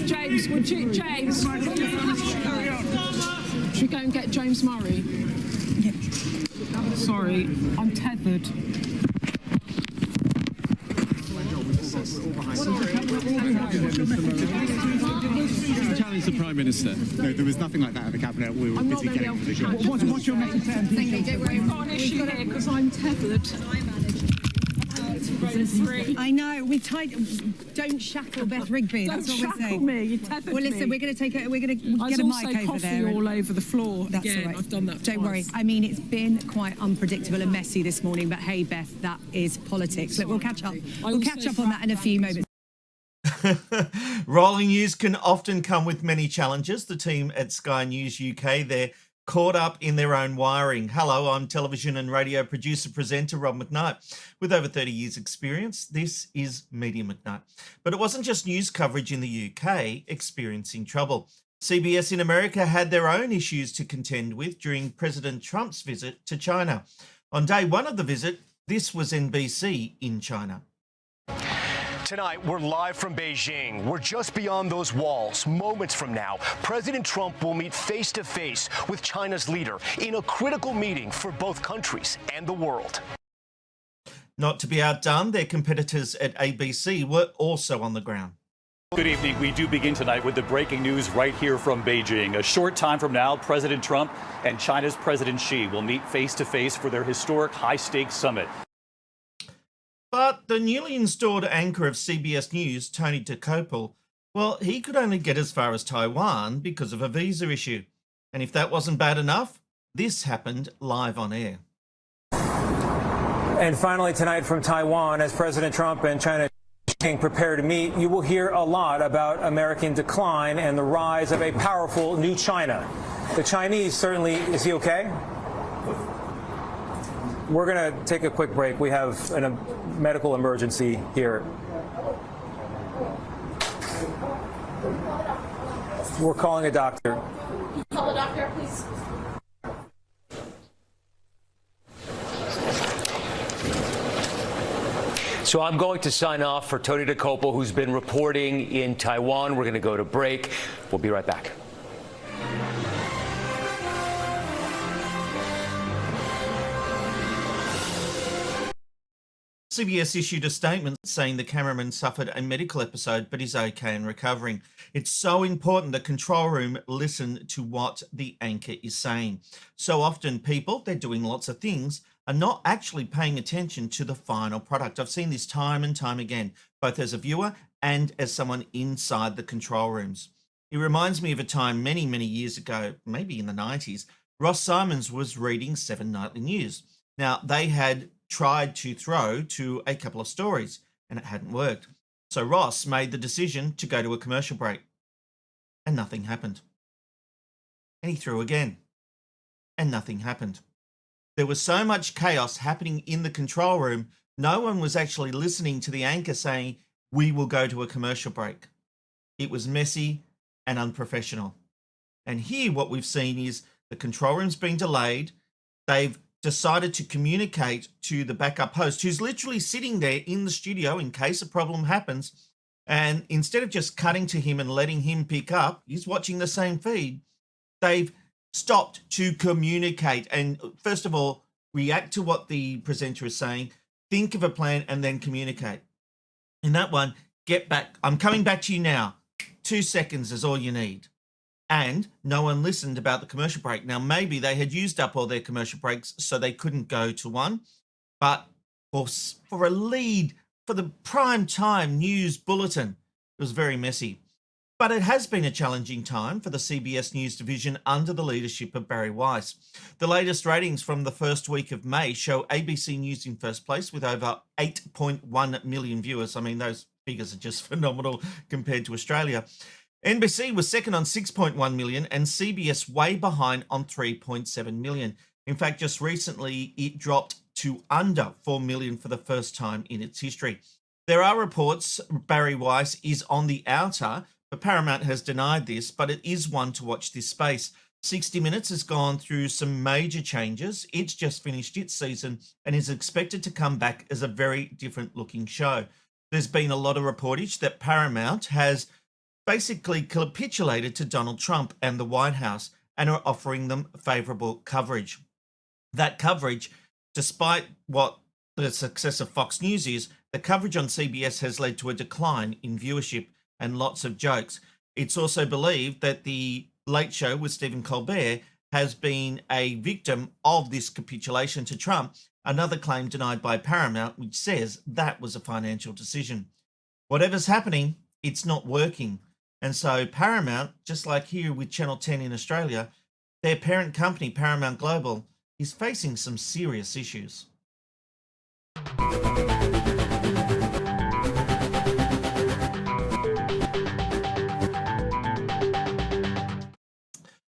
James, would you, James? Should we go and get James Murray? Yeah. Sorry, I'm tethered. Challenge the Prime Minister. No, there was nothing like that at the Cabinet. We were busy getting to the job. What's your message to MPs? We've got an issue here because I'm tethered. I know. Don't shackle Beth Rigby. That's what we're saying. Me. You tethered well, listen, me. we're going to get a mic over there. All over the floor. That's again. all right. I've done that. Don't worry. I mean, it's been quite unpredictable and messy this morning. But hey, Beth, that is politics. Look, we'll catch up. We'll catch up on that in a few moments. Rolling news can often come with many challenges. The team at Sky News UK, they're caught up in their own wiring. Hello, I'm television and radio producer-presenter Rob McKnight. With over 30 years' experience, this is Media McKnight. But it wasn't just news coverage in the UK experiencing trouble. CBS in America had their own issues to contend with during President Trump's visit to China. On day one of the visit, this was NBC in China. Tonight, we're live from Beijing. We're just beyond those walls. Moments from now, President Trump will meet face-to-face with China's leader in a critical meeting for both countries and the world. Not to be outdone, their competitors at ABC were also on the ground. Good evening. We do begin tonight with the breaking news right here from Beijing. A short time from now, President Trump and China's President Xi will meet face-to-face for their historic high-stakes summit. But the newly installed anchor of CBS News, Tony Dokoupil, well, he could only get as far as Taiwan because of a visa issue. And if that wasn't bad enough, this happened live on air. And finally tonight from Taiwan, as President Trump and China prepare to meet, you will hear a lot about American decline and the rise of a powerful new China. The Chinese certainly, is he okay? We're going to take a quick break. We have a medical emergency here. We're calling a doctor. Call a doctor, please. So I'm going to sign off for Tony Dokoupil, who's been reporting in Taiwan. We're going to go to break. We'll be right back. CBS issued a statement saying the cameraman suffered a medical episode but is okay and recovering. It's so important the control room listen to what the anchor is saying. So often people, they're doing lots of things, are not actually paying attention to the final product. I've seen this time and time again, both as a viewer and as someone inside the control rooms. It reminds me of a time many, many years ago, maybe in the 90s, Ross Simons was reading 7 Nightly News. Now, they had tried to throw to a couple of stories and it hadn't worked. So Ross made the decision to go to a commercial break and nothing happened. And he threw again and nothing happened. There was so much chaos happening in the control room, no one was actually listening to the anchor saying, we will go to a commercial break. It was messy and unprofessional. And here what we've seen is the control room's been delayed. They've decided to communicate to the backup host who's literally sitting there in the studio in case a problem happens. And instead of just cutting to him and letting him pick up, he's watching the same feed. They've stopped to communicate and first of all, react to what the presenter is saying, think of a plan and then communicate. In that one, get back. I'm coming back to you now. 2 seconds is all you need. And no one listened about the commercial break. Now, maybe they had used up all their commercial breaks, so they couldn't go to one. But for a lead, for the prime time news bulletin, it was very messy. But it has been a challenging time for the CBS News division under the leadership of Barry Weiss. The latest ratings from the first week of May show ABC News in first place with over 8.1 million viewers. I mean, those figures are just phenomenal compared to Australia. NBC was second on 6.1 million and CBS way behind on 3.7 million. In fact, just recently, it dropped to under 4 million for the first time in its history. There are reports Barry Weiss is on the outer, but Paramount has denied this, but it is one to watch this space. 60 Minutes has gone through some major changes. It's just finished its season and is expected to come back as a very different looking show. There's been a lot of reportage that Paramount has basically capitulated to Donald Trump and the White House and are offering them favourable coverage. That coverage, despite what the success of Fox News is, the coverage on CBS has led to a decline in viewership and lots of jokes. It's also believed that the Late Show with Stephen Colbert has been a victim of this capitulation to Trump, another claim denied by Paramount, which says that was a financial decision. Whatever's happening, it's not working. And so Paramount, just like here with Channel 10 in Australia, their parent company, Paramount Global, is facing some serious issues.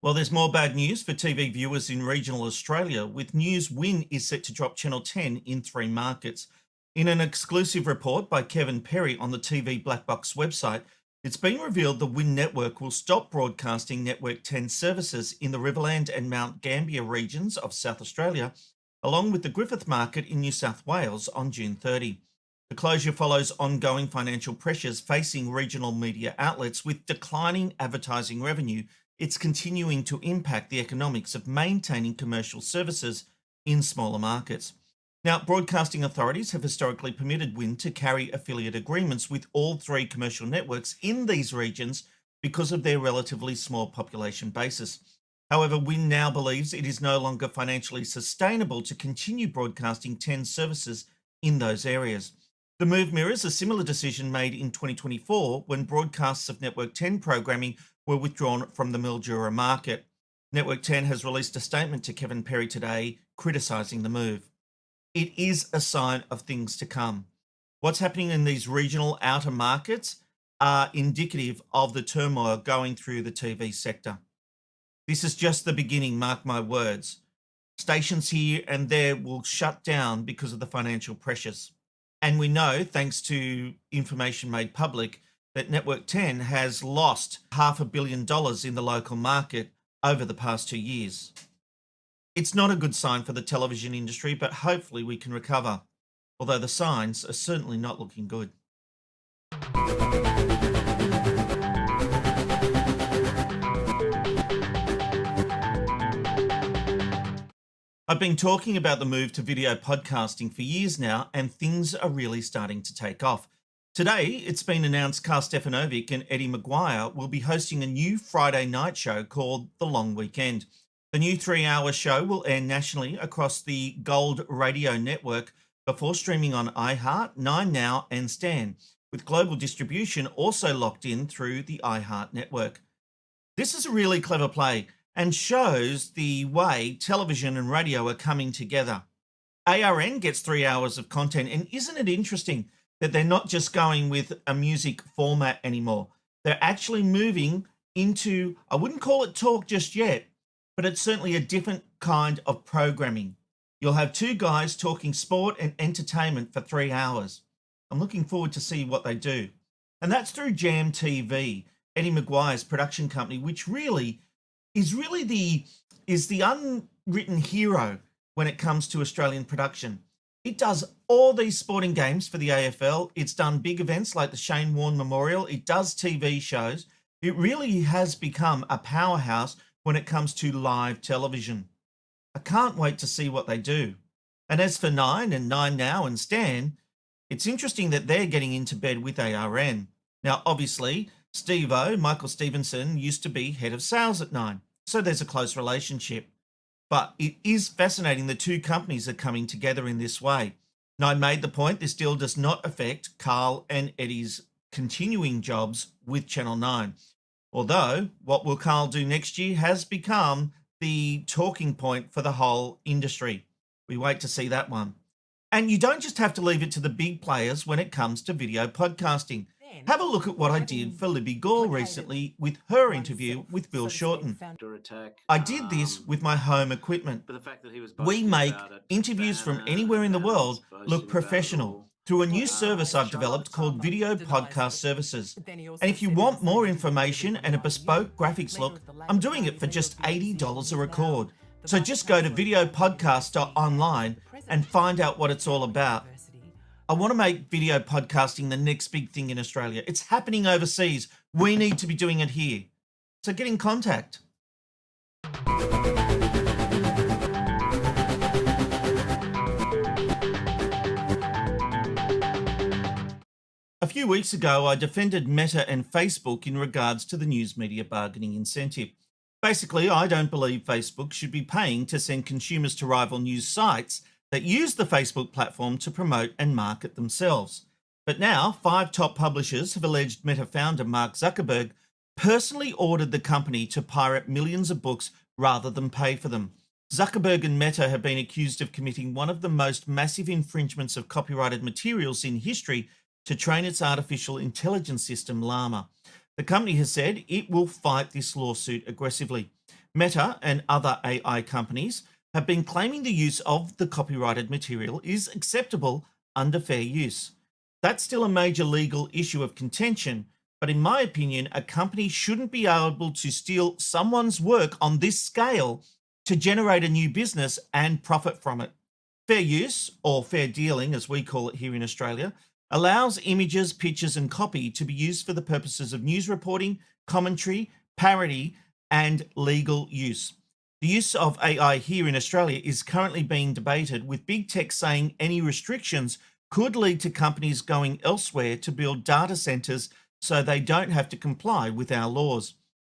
Well, there's more bad news for TV viewers in regional Australia, with news Win is set to drop Channel 10 in 3 markets. In an exclusive report by Kevin Perry on the TV Black Box website, it's been revealed the Win network will stop broadcasting Network 10 services in the Riverland and Mount Gambier regions of South Australia, along with the Griffith market in New South Wales on June 30. The closure follows ongoing financial pressures facing regional media outlets with declining advertising revenue. It's continuing to impact the economics of maintaining commercial services in smaller markets. Now, broadcasting authorities have historically permitted Win to carry affiliate agreements with all 3 commercial networks in these regions because of their relatively small population basis. However, Win now believes it is no longer financially sustainable to continue broadcasting 10 services in those areas. The move mirrors a similar decision made in 2024 when broadcasts of Network 10 programming were withdrawn from the Mildura market. Network 10 has released a statement to Kevin Perry today criticising the move. It is a sign of things to come. What's happening in these regional outer markets are indicative of the turmoil going through the TV sector. This is just the beginning, mark my words. Stations here and there will shut down because of the financial pressures. And we know, thanks to information made public, that Network 10 has lost $500 million in the local market over the past 2 years. It's not a good sign for the television industry, but hopefully we can recover, although the signs are certainly not looking good. I've been talking about the move to video podcasting for years now, and things are really starting to take off. Today, it's been announced Karl Stefanovic and Eddie McGuire will be hosting a new Friday night show called The Long Weekend. The new 3-hour show will air nationally across the Gold Radio network before streaming on iHeart, 9Now and Stan, with global distribution also locked in through the iHeart network. This is a really clever play and shows the way television and radio are coming together. ARN gets 3 hours of content, and isn't it interesting that they're not just going with a music format anymore? They're actually moving into, I wouldn't call it talk just yet, but it's certainly a different kind of programming. You'll have 2 guys talking sport and entertainment for 3 hours. I'm looking forward to see what they do. And that's through Jam TV, Eddie McGuire's production company, which really is the unwritten hero when it comes to Australian production. It does all these sporting games for the AFL. It's done big events like the Shane Warne Memorial. It does TV shows. It really has become a powerhouse when it comes to live television. I can't wait to see what they do. And as for 9 and 9Now and Stan, it's interesting that they're getting into bed with ARN. Now, obviously, Steve-O, Michael Stevenson, used to be head of sales at 9, so there's a close relationship. But it is fascinating the 2 companies are coming together in this way. 9 made the point this deal does not affect Karl and Eddie's continuing jobs with Channel 9. Although, what will Karl do next year has become the talking point for the whole industry. We wait to see that one. And you don't just have to leave it to the big players when it comes to video podcasting. Have a look at what I did for Libby Gore recently with her interview with Bill Shorten. I did this with my home equipment. We make interviews from anywhere in the world look professional. through a new service I've developed called Video Podcast Services. And if you want more information and a bespoke graphics look, I'm doing it for just $80 a record. So just go to videopodcast.online and find out what it's all about. I want to make video podcasting the next big thing in Australia. It's happening overseas. We need to be doing it here. So get in contact. A few weeks ago, I defended Meta and Facebook in regards to the news media bargaining incentive. Basically, I don't believe Facebook should be paying to send consumers to rival news sites that use the Facebook platform to promote and market themselves. But now, 5 top publishers have alleged Meta founder Mark Zuckerberg personally ordered the company to pirate millions of books rather than pay for them. Zuckerberg and Meta have been accused of committing one of the most massive infringements of copyrighted materials in history to train its artificial intelligence system, Llama. The company has said it will fight this lawsuit aggressively. Meta and other AI companies have been claiming the use of the copyrighted material is acceptable under fair use. That's still a major legal issue of contention, but in my opinion, a company shouldn't be able to steal someone's work on this scale to generate a new business and profit from it. Fair use, or fair dealing as we call it here in Australia, allows images, pictures and copy to be used for the purposes of news reporting, commentary, parody and legal use. The use of AI here in Australia is currently being debated, with big tech saying any restrictions could lead to companies going elsewhere to build data centres so they don't have to comply with our laws.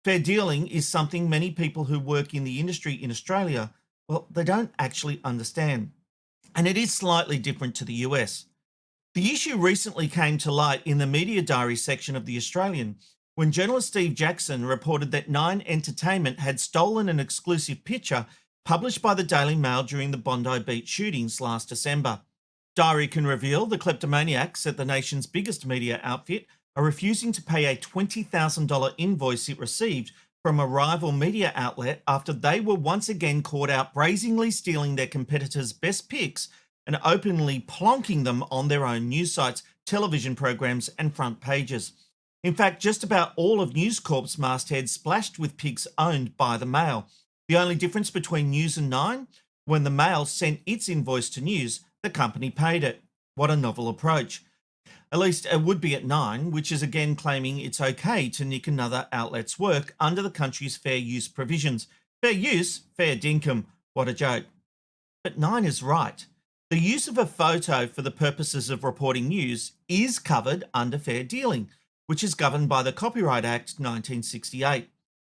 Fair dealing is something many people who work in the industry in Australia, well, they don't actually understand. And it is slightly different to the US. The issue recently came to light in the media diary section of The Australian when journalist Steve Jackson reported that Nine Entertainment had stolen an exclusive picture published by the Daily Mail during the Bondi Beach shootings last December. Diary can reveal the kleptomaniacs at the nation's biggest media outfit are refusing to pay a $20,000 invoice it received from a rival media outlet after they were once again caught out brazenly stealing their competitors' best pics and openly plonking them on their own news sites, television programs and front pages. In fact, just about all of News Corp's mastheads splashed with pics owned by the Mail. The only difference between News and Nine, when the Mail sent its invoice to News, the company paid it. What a novel approach. At least it would be at Nine, which is again claiming it's okay to nick another outlet's work under the country's fair use provisions. Fair use, fair dinkum. What a joke. But Nine is right. The use of a photo for the purposes of reporting news is covered under fair dealing, which is governed by the Copyright Act 1968.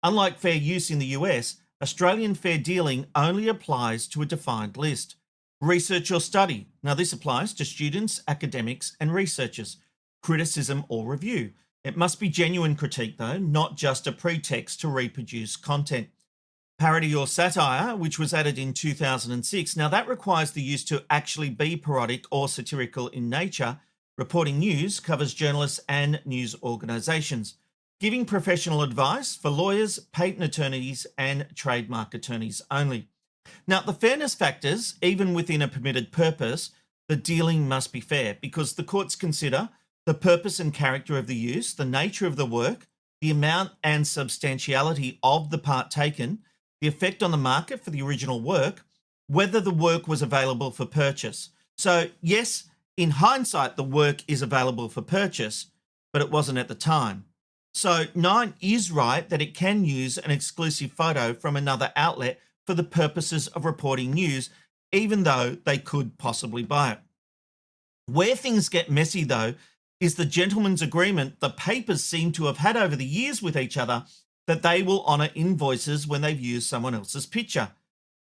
Unlike fair use in the US, Australian fair dealing only applies to a defined list. Research or study. Now this applies to students, academics and researchers. Criticism or review. It must be genuine critique though, not just a pretext to reproduce content. Parody or satire, which was added in 2006. Now that requires the use to actually be parodic or satirical in nature. Reporting news covers journalists and news organisations. Giving professional advice for lawyers, patent attorneys and trademark attorneys only. Now the fairness factors, even within a permitted purpose, the dealing must be fair because the courts consider the purpose and character of the use, the nature of the work, the amount and substantiality of the part taken, the effect on the market for the original work, whether the work was available for purchase. So yes, in hindsight, the work is available for purchase, but it wasn't at the time. So Nine is right that it can use an exclusive photo from another outlet for the purposes of reporting news, even though they could possibly buy it. Where things get messy though, is the gentleman's agreement the papers seem to have had over the years with each other that they will honour invoices when they've used someone else's picture.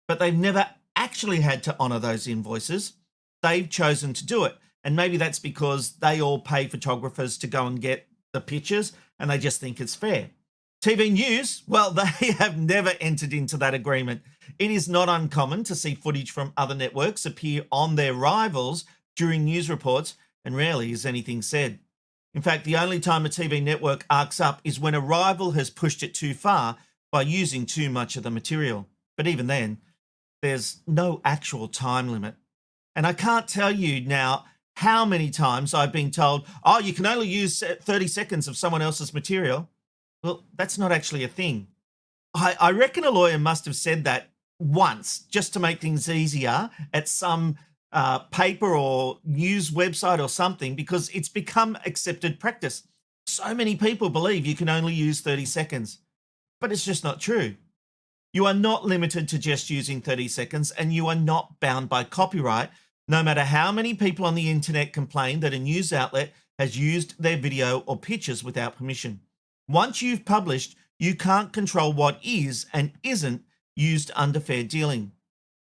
But they've never actually had to honour those invoices. They've chosen to do it. And maybe that's because they all pay photographers to go and get the pictures and they just think it's fair. TV news, well, they have never entered into that agreement. It is not uncommon to see footage from other networks appear on their rivals during news reports, and rarely is anything said. In fact, the only time a TV network arcs up is when a rival has pushed it too far by using too much of the material. But even then, there's no actual time limit. And I can't tell you now how many times I've been told, oh, you can only use 30 seconds of someone else's material. Well, that's not actually a thing. I reckon a lawyer must have said that once just to make things easier at some paper or news website or something, because it's become accepted practice. So many people believe you can only use 30 seconds, but it's just not true. You are not limited to just using 30 seconds, and you are not bound by copyright, no matter how many people on the internet complain that a news outlet has used their video or pictures without permission. Once you've published, you can't control what is and isn't used under fair dealing.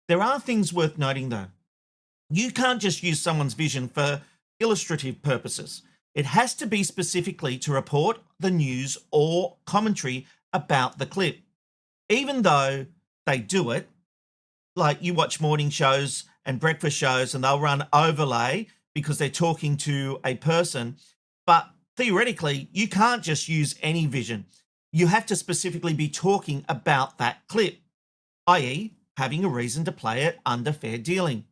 There are things worth noting though. You can't just use someone's vision for illustrative purposes. It has to be specifically to report the news or commentary about the clip. Even though they do it, like you watch morning shows and breakfast shows and they'll run overlay because they're talking to a person, but theoretically, you can't just use any vision. You have to specifically be talking about that clip, i.e. having a reason to play it under fair dealing.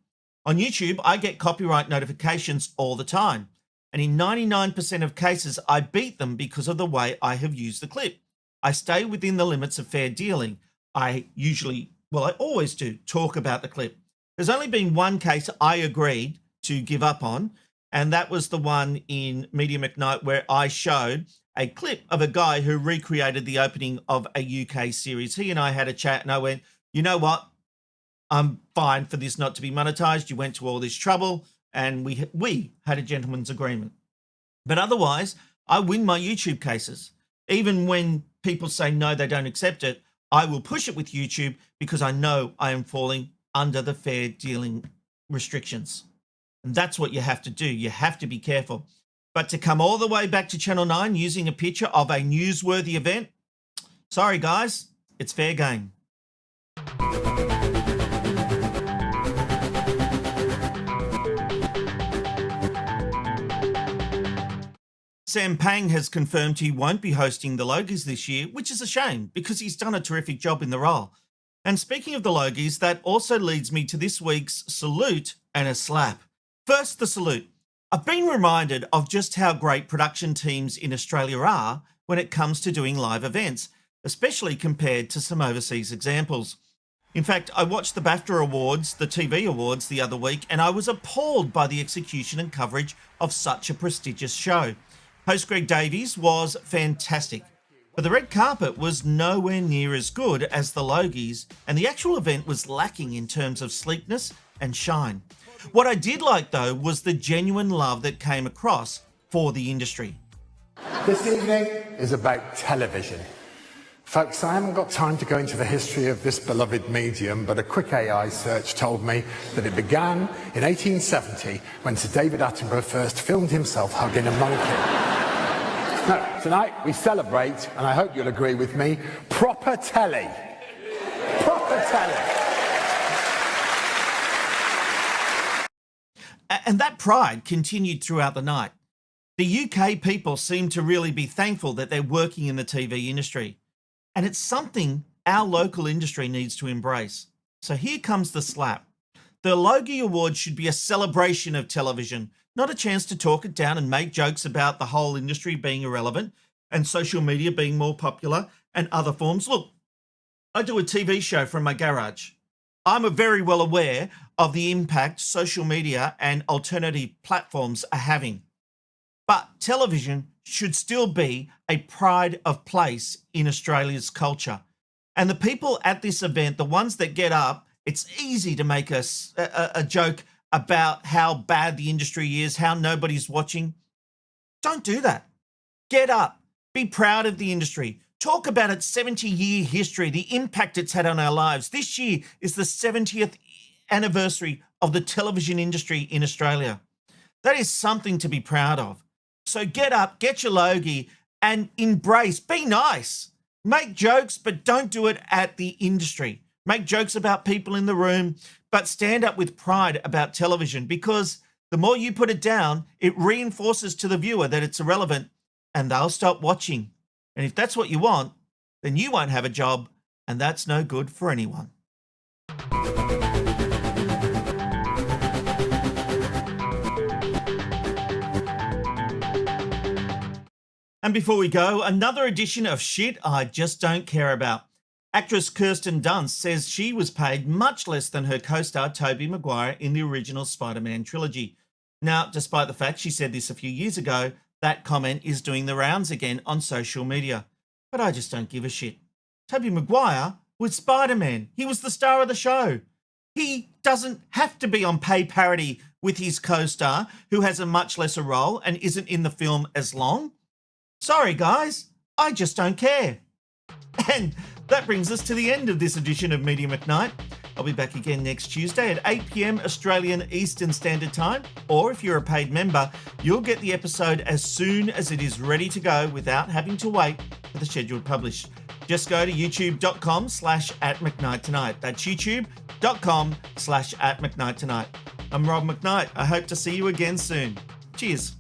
On YouTube, I get copyright notifications all the time, and in 99% of cases, I beat them because of the way I have used the clip. I stay within the limits of fair dealing. I always do talk about the clip. There's only been one case I agreed to give up on, and that was the one in Media McKnight where I showed a clip of a guy who recreated the opening of a UK series. He and I had a chat and I went, you know what? I'm fine for this not to be monetized. You went to all this trouble and we had a gentleman's agreement. But otherwise, I win my YouTube cases. Even when people say no, they don't accept it, I will push it with YouTube because I know I am falling under the fair dealing restrictions. And that's what you have to do. You have to be careful. But to come all the way back to Channel 9 using a picture of a newsworthy event, sorry guys, it's fair game. Sam Pang has confirmed he won't be hosting the Logies this year, which is a shame because he's done a terrific job in the role. And speaking of the Logies, that also leads me to this week's salute and a slap. First, the salute. I've been reminded of just how great production teams in Australia are when it comes to doing live events, especially compared to some overseas examples. In fact, I watched the BAFTA Awards, the TV Awards, the other week, and I was appalled by the execution and coverage of such a prestigious show. Host Greg Davies was fantastic, but the red carpet was nowhere near as good as the Logies, and the actual event was lacking in terms of sleekness and shine. What I did like, though, was the genuine love that came across for the industry. This evening is about television. Folks, I haven't got time to go into the history of this beloved medium, but a quick AI search told me that it began in 1870 when Sir David Attenborough first filmed himself hugging a monkey. Now, tonight we celebrate, and I hope you'll agree with me, proper telly. Proper telly. And that pride continued throughout the night. The UK people seem to really be thankful that they're working in the TV industry. And it's something our local industry needs to embrace. So here comes the slap. The Logie Awards should be a celebration of television, not a chance to talk it down and make jokes about the whole industry being irrelevant and social media being more popular and other forms. Look, I do a TV show from my garage. I'm very well aware of the impact social media and alternative platforms are having. But television should still be a pride of place in Australia's culture. And the people at this event, the ones that get up, it's easy to make a joke about how bad the industry is, how nobody's watching. Don't do that. Get up. Be proud of the industry. Talk about its 70-year history, the impact it's had on our lives. This year is the 70th anniversary of the television industry in Australia. That is something to be proud of. So get up, get your Logie, and embrace, be nice. Make jokes, but don't do it at the industry. Make jokes about people in the room, but stand up with pride about television, because the more you put it down, it reinforces to the viewer that it's irrelevant and they'll stop watching. And if that's what you want, then you won't have a job, and that's no good for anyone. And before we go, another edition of shit I just don't care about. Actress Kirsten Dunst says she was paid much less than her co-star Tobey Maguire in the original Spider-Man trilogy. Now, despite the fact she said this a few years ago, that comment is doing the rounds again on social media. But I just don't give a shit. Tobey Maguire was Spider-Man. He was the star of the show. He doesn't have to be on pay parity with his co-star, who has a much lesser role and isn't in the film as long. Sorry, guys. I just don't care. And that brings us to the end of this edition of Media McKnight. I'll be back again next Tuesday at 8 p.m. Australian Eastern Standard Time. Or if you're a paid member, you'll get the episode as soon as it is ready to go without having to wait for the scheduled publish. Just go to youtube.com/@McKnightTonight. That's youtube.com/@McKnightTonight. I'm Rob McKnight. I hope to see you again soon. Cheers.